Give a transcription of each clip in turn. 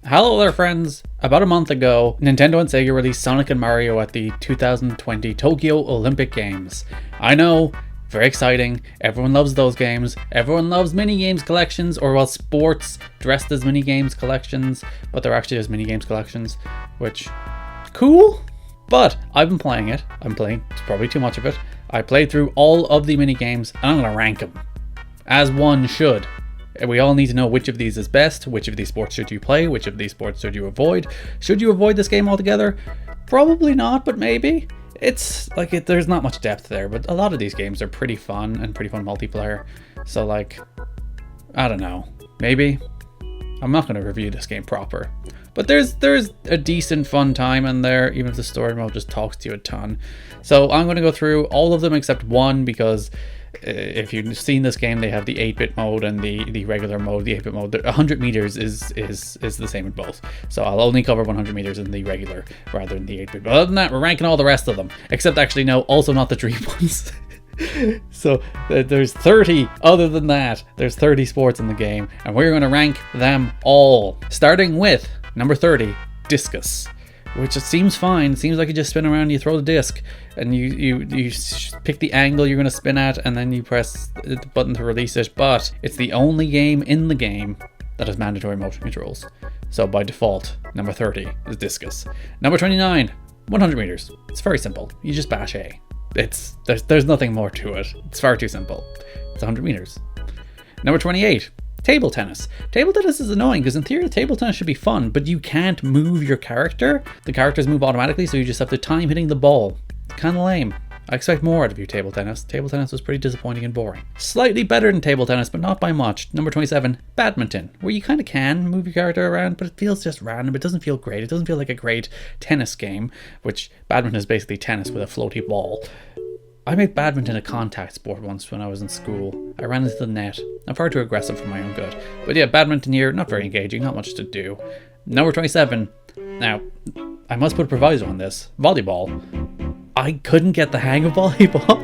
Hello there friends! About a month ago, Nintendo and Sega released Sonic and Mario at the 2020 Tokyo Olympic Games. I know, very exciting, everyone loves those games, everyone loves minigames collections, or well, sports dressed as minigames collections, but they're actually just minigames collections, which, cool? But I've been playing it, it's probably too much of it. I played through all of the minigames, and I'm gonna rank them. As one should. We all need to know which of these is best, which of these sports should you play, which of these sports should you avoid. Should you avoid this game altogether? Probably not, but maybe. It's like, there's not much depth there, but a lot of these games are pretty fun and pretty fun multiplayer. So like, I don't know, maybe. I'm not going to review this game proper. But there's a decent fun time in there, even if the story mode just talks to you a ton. So I'm going to go through all of them except one, because if you've seen this game, they have the 8-bit mode and the regular mode. The 8-bit mode, 100 meters is the same in both. So I'll only cover 100 meters in the regular rather than the 8-bit. But other than that, we're ranking all the rest of them. Except actually, no, also not the dream ones. So there's 30, other than that, there's 30 sports in the game. And we're going to rank them all. Starting with number 30, Discus. Which it seems fine. It seems like you just spin around, you throw the disc, and you pick the angle you're going to spin at, and then you press the button to release it. But it's the only game in the game that has mandatory motion controls. So by default, number 30 is Discus. Number 29, 100 meters. It's very simple. You just bash A. There's nothing more to it. It's far too simple. It's 100 meters. Number 28. Table tennis. Table tennis is annoying because in theory table tennis should be fun, but you can't move your character. The characters move automatically, so you just have to time hitting the ball. Kind of lame. I expect more out of you, table tennis. Table tennis was pretty disappointing and boring. Slightly better than table tennis, but not by much. Number 27, badminton, where you kind of can move your character around, but it feels just random. It doesn't feel great. It doesn't feel like a great tennis game, which badminton is basically tennis with a floaty ball. I made badminton a contact sport once when I was in school. I ran into the net. I'm far too aggressive for my own good. But yeah, badminton here, not very engaging, not much to do. Number 27. Now, I must put a proviso on this. Volleyball. I couldn't get the hang of volleyball.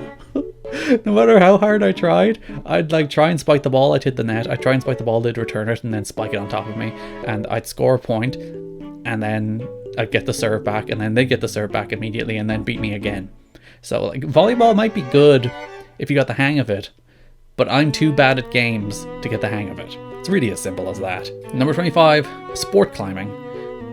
No matter how hard I tried, I'd like try and spike the ball, I'd hit the net. I'd try and spike the ball, they'd return it, and then spike it on top of me. And I'd score a point, and then I'd get the serve back, and then they'd get the serve back immediately, and then beat me again. So like volleyball might be good if you got the hang of it, but I'm too bad at games to get the hang of it. It's really as simple as that. Number 25, sport climbing,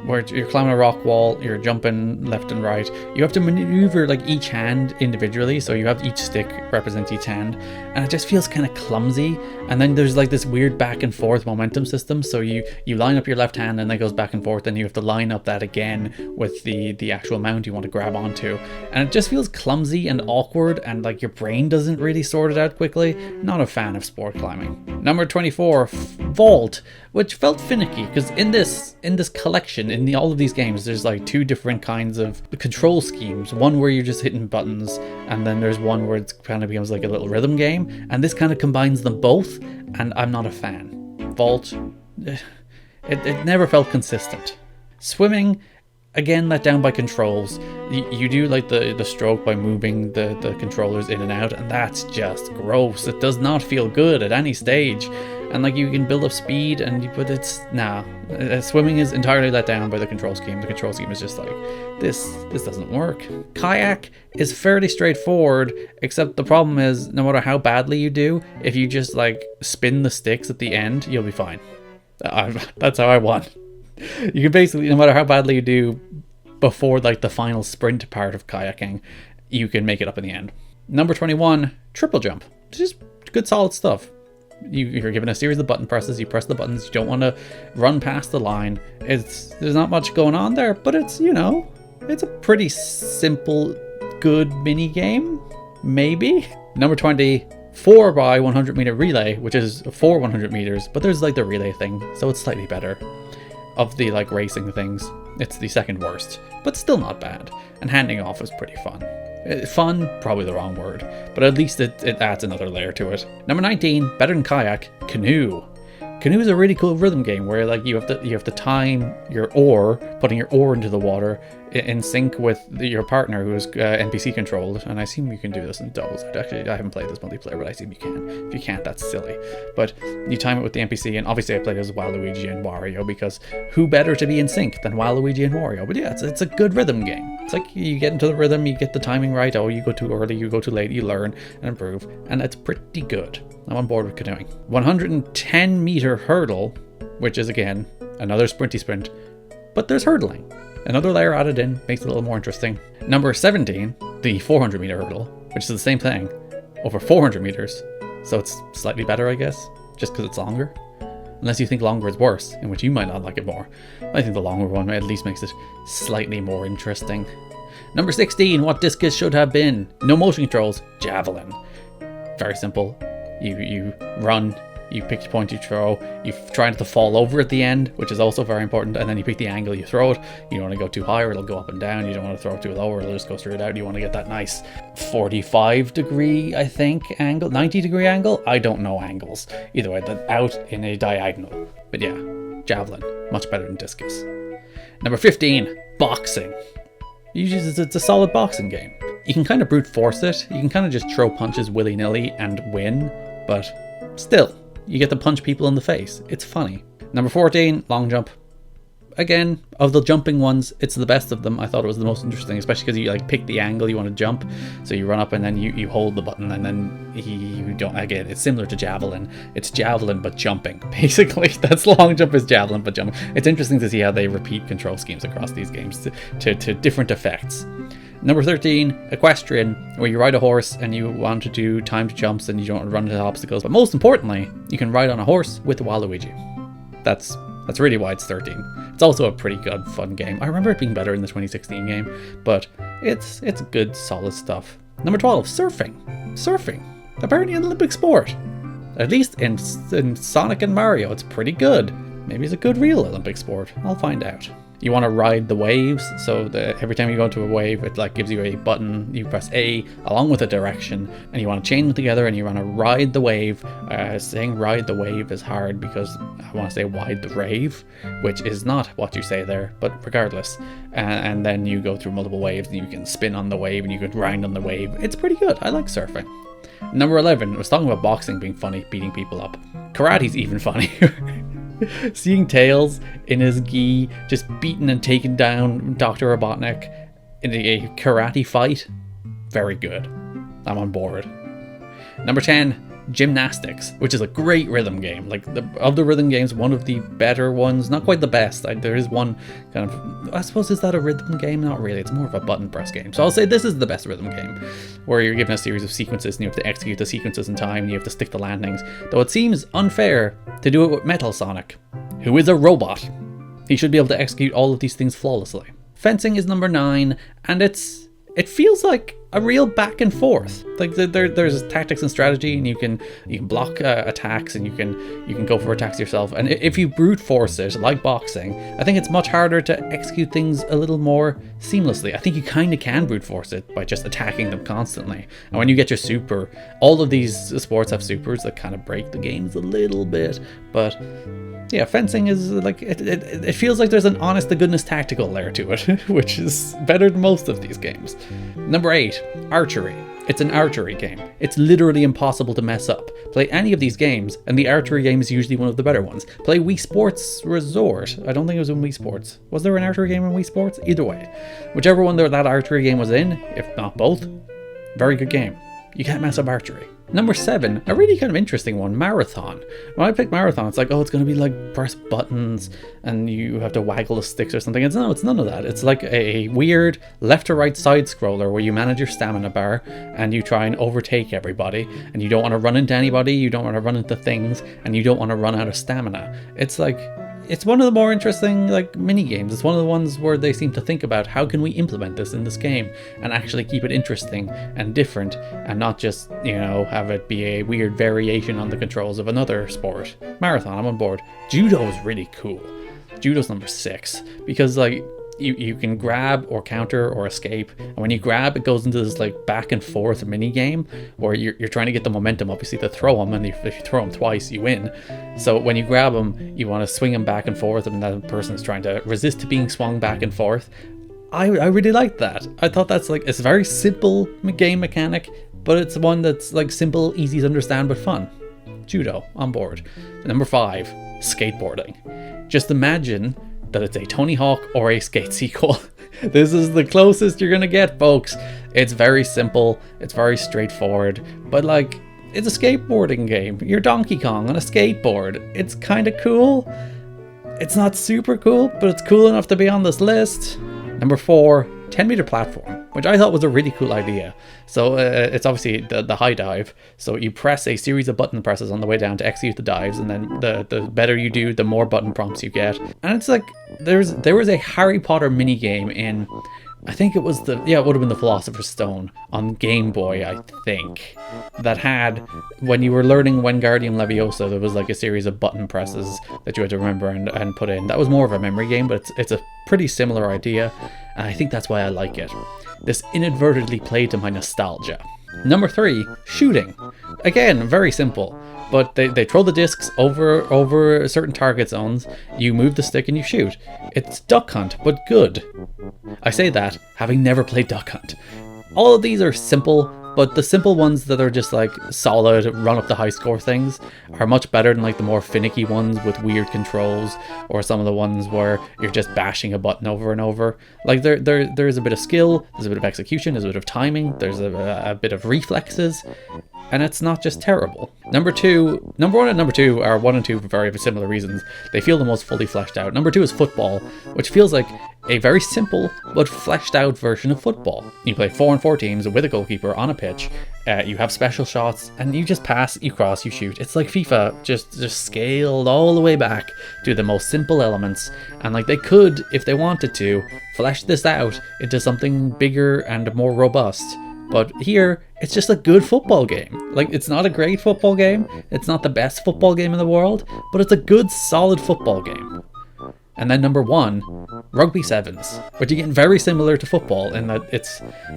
where you're climbing a rock wall, you're jumping left and right. You have to maneuver like each hand individually, so you have each stick represents each hand, and it just feels kind of clumsy. And then there's like this weird back and forth momentum system, so you line up your left hand and then it goes back and forth, and you have to line up that again with the actual mount you want to grab onto, and it just feels clumsy and awkward, and like your brain doesn't really sort it out quickly. Not a fan of sport climbing. Number 24, vault, which felt finicky because in this collection, in all of these games, there's like two different kinds of control schemes. One where you're just hitting buttons, and then there's one where it kind of becomes like a little rhythm game, and this kind of combines them both, and I'm not a fan. Vault, it never felt consistent. Swimming, again let down by controls. You do like the stroke by moving the controllers in and out, and that's just gross. It does not feel good at any stage. And like you can build up speed, but it's nah. Swimming is entirely let down by the control scheme. The control scheme is just like this doesn't work. Kayak is fairly straightforward, except the problem is no matter how badly you do, if you just like spin the sticks at the end, you'll be fine. That's how I won. You can basically, no matter how badly you do before like the final sprint part of kayaking, you can make it up in the end. Number 21, triple jump. It's just good solid stuff. You're given a series of button presses, you press the buttons, you don't want to run past the line. There's not much going on there, but it's, it's a pretty simple, good mini game, maybe. Number 20, 4x100 meter relay, which is for 100 meters, but there's like the relay thing, so it's slightly better. Of the like racing things, it's the second worst, but still not bad. And handing off is pretty fun. Fun, probably the wrong word, but at least it adds another layer to it. Number 19, better than Kayak, Canoe. Canoe is a really cool rhythm game where like you have to time your oar, putting your oar into the water in sync with your partner who's NPC controlled, and I assume you can do this in doubles. Actually, I haven't played this multiplayer, but I assume you can. If you can't, that's silly. But you time it with the NPC, and obviously I played as Waluigi and Wario, because who better to be in sync than Waluigi and Wario? But yeah, it's a good rhythm game. It's like you get into the rhythm, you get the timing right. Oh, you go too early, you go too late, you learn and improve, and it's pretty good. I'm on board with canoeing. 110-meter hurdle, which is again another sprinty sprint, but there's hurdling. Another layer added in, makes it a little more interesting. Number 17, the 400-meter hurdle, which is the same thing, over 400 meters. So it's slightly better, I guess, just because it's longer. Unless you think longer is worse, in which you might not like it more. I think the longer one at least makes it slightly more interesting. Number 16, what Discus should have been. No motion controls, Javelin. Very simple. You run, you pick the point you throw, you try not to fall over at the end, which is also very important, and then you pick the angle you throw it. You don't want to go too high or it'll go up and down, you don't want to throw it too low or it'll just go straight out. You want to get that nice 45-degree, I think, angle, 90-degree angle? I don't know angles. Either way, that's out in a diagonal. But yeah, Javelin, much better than Discus. Number 15, boxing. Usually it's a solid boxing game. You can kind of brute force it, you can kind of just throw punches willy-nilly and win, but still, you get to punch people in the face. It's funny. Number 14, long jump. Again, of the jumping ones, it's the best of them. I thought it was the most interesting, especially because you like pick the angle you want to jump. So you run up and then you hold the button and then you don't, again, it's similar to Javelin. It's Javelin but jumping. Basically, that's long jump is Javelin but jumping. It's interesting to see how they repeat control schemes across these games to different effects. Number 13, Equestrian, where you ride a horse and you want to do timed jumps and you don't run into obstacles. But most importantly, you can ride on a horse with Waluigi. That's really why it's 13. It's also a pretty good, fun game. I remember it being better in the 2016 game, but it's good, solid stuff. Number 12, surfing. Surfing. Apparently an Olympic sport. At least in Sonic and Mario, it's pretty good. Maybe it's a good real Olympic sport. I'll find out. You want to ride the waves, so every time you go into a wave, it like gives you a button. You press A along with a direction, and you want to chain them together, and you want to ride the wave. Saying ride the wave is hard because I want to say wide the rave, which is not what you say there, but regardless. And then you go through multiple waves, and you can spin on the wave, and you can grind on the wave. It's pretty good. I like surfing. Number 11, I was talking about boxing being funny, beating people up. Karate's even funnier. Seeing Tails in his gi just beating and taking down Dr. Robotnik in a karate fight, very good. I'm on board. Number 10, Gymnastics, which is a great rhythm game. Like of the rhythm games, one of the better ones, not quite the best. There is one kind of, I suppose, is that a rhythm game? Not really, it's more of a button press game. So I'll say this is the best rhythm game, where you're given a series of sequences and you have to execute the sequences in time and you have to stick the landings. Though it seems unfair to do it with Metal Sonic, who is a robot. He should be able to execute all of these things flawlessly. Fencing is number 9, and it feels like a real back and forth. Like there's tactics and strategy, and you can block attacks, and you can go for attacks yourself. And if you brute force it, like boxing, I think it's much harder to execute things a little more seamlessly. I think you kind of can brute force it by just attacking them constantly. And when you get your super, all of these sports have supers that kind of break the games a little bit, but yeah, fencing is like, it feels like there's an honest to goodness tactical layer to it, which is better than most of these games. Number 8, Archery. It's an archery game. It's literally impossible to mess up. Play any of these games, and the archery game is usually one of the better ones. Play Wii Sports Resort. I don't think it was in Wii Sports. Was there an archery game in Wii Sports? Either way. Whichever one that archery game was in, if not both, very good game. You can't mess up archery. Number 7, a really kind of interesting one, Marathon. When I picked Marathon, it's like, oh, it's going to be like press buttons and you have to waggle the sticks or something. It's none of that. It's like a weird left to right side scroller where you manage your stamina bar and you try and overtake everybody, and you don't want to run into anybody, you don't want to run into things, and you don't want to run out of stamina. It's one of the more interesting like mini games. It's one of the ones where they seem to think about how can we implement this in this game and actually keep it interesting and different, and not just, have it be a weird variation on the controls of another sport. Marathon, I'm on board. Judo is really cool. Judo's number 6 because like you can grab or counter or escape, and when you grab, it goes into this like back and forth mini game where you're trying to get the momentum obviously to throw them, and if you throw them twice you win. So when you grab them, you want to swing them back and forth, and that person is trying to resist being swung back and forth. I really like that. I thought that's like, it's a very simple game mechanic, but it's one that's like simple, easy to understand, but fun. Judo, on board. Number 5, skateboarding. Just imagine that it's a Tony Hawk or a skate sequel. This is the closest you're gonna get, folks. It's very simple, it's very straightforward, but like, it's a skateboarding game. You're Donkey Kong on a skateboard. It's kind of cool. It's not super cool, but it's cool enough to be on this list. Number 4, 10-meter platform, which I thought was a really cool idea. So it's obviously the high dive. So you press a series of button presses on the way down to execute the dives, and then the better you do, the more button prompts you get. And it's like, there was a Harry Potter mini game in, I think it was it would have been the Philosopher's Stone on Game Boy, I think, that had, when you were learning Wingardium Leviosa, there was like a series of button presses that you had to remember and put in. That was more of a memory game, but it's a pretty similar idea, and I think that's why I like it. This inadvertently played to my nostalgia. Number 3, shooting. Again, very simple, but they throw the discs over certain target zones, you move the stick and you shoot. It's Duck Hunt, but good. I say that, having never played Duck Hunt. All of these are simple, but the simple ones that are just like solid, run up the high score things are much better than like the more finicky ones with weird controls, or some of the ones where you're just bashing a button over and over. Like there's a bit of skill, there's a bit of execution, there's a bit of timing, there's a bit of reflexes, and it's not just terrible. Number 1 and number 2 are 1 and 2 for very similar reasons. They feel the most fully fleshed out. Number 2 is football, which feels like a very simple but fleshed out version of football. You play 4 and 4 teams with a goalkeeper on a pitch. You have special shots, and you just pass, you cross, you shoot. It's like FIFA, just scaled all the way back to the most simple elements. And like, they could, if they wanted to, flesh this out into something bigger and more robust. But here, it's just a good football game. Like, it's not a great football game, it's not the best football game in the world, but it's a good, solid football game. And then number 1, Rugby Sevens, which again, very similar to football in that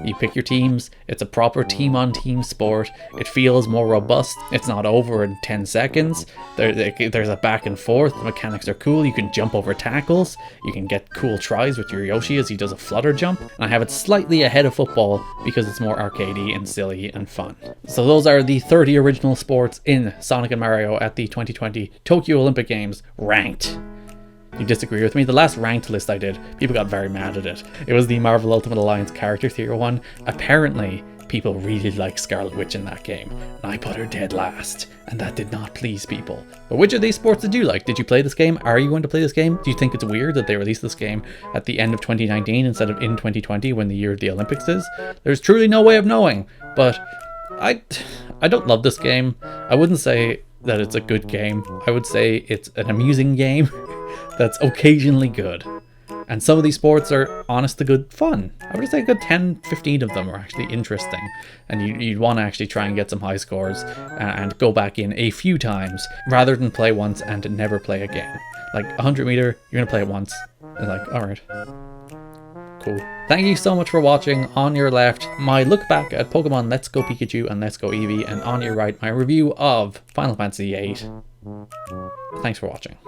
you pick your teams, it's a proper team-on-team sport, it feels more robust, it's not over in 10 seconds, there's a back and forth, the mechanics are cool, you can jump over tackles, you can get cool tries with your Yoshi as he does a flutter jump, and I have it slightly ahead of football because it's more arcadey and silly and fun. So those are the 30 original sports in Sonic and Mario at the 2020 Tokyo Olympic Games, ranked. You disagree with me? The last ranked list I did, people got very mad at it. It was the Marvel Ultimate Alliance character tier one. Apparently, people really like Scarlet Witch in that game, and I put her dead last, and that did not please people. But which of these sports did you like? Did you play this game? Are you going to play this game? Do you think it's weird that they released this game at the end of 2019 instead of in 2020 when the year of the Olympics is? There's truly no way of knowing, but I don't love this game. I wouldn't say that it's a good game. I would say it's an amusing game that's occasionally good. And some of these sports are honest to good fun. I would say a good 10-15 of them are actually interesting. And you'd want to actually try and get some high scores and go back in a few times rather than play once and never play again. Like 100 meter, you're going to play it once. And like, alright. Cool. Thank you so much for watching. On your left, my look back at Pokemon Let's Go Pikachu and Let's Go Eevee. And on your right, my review of Final Fantasy VIII. Thanks for watching.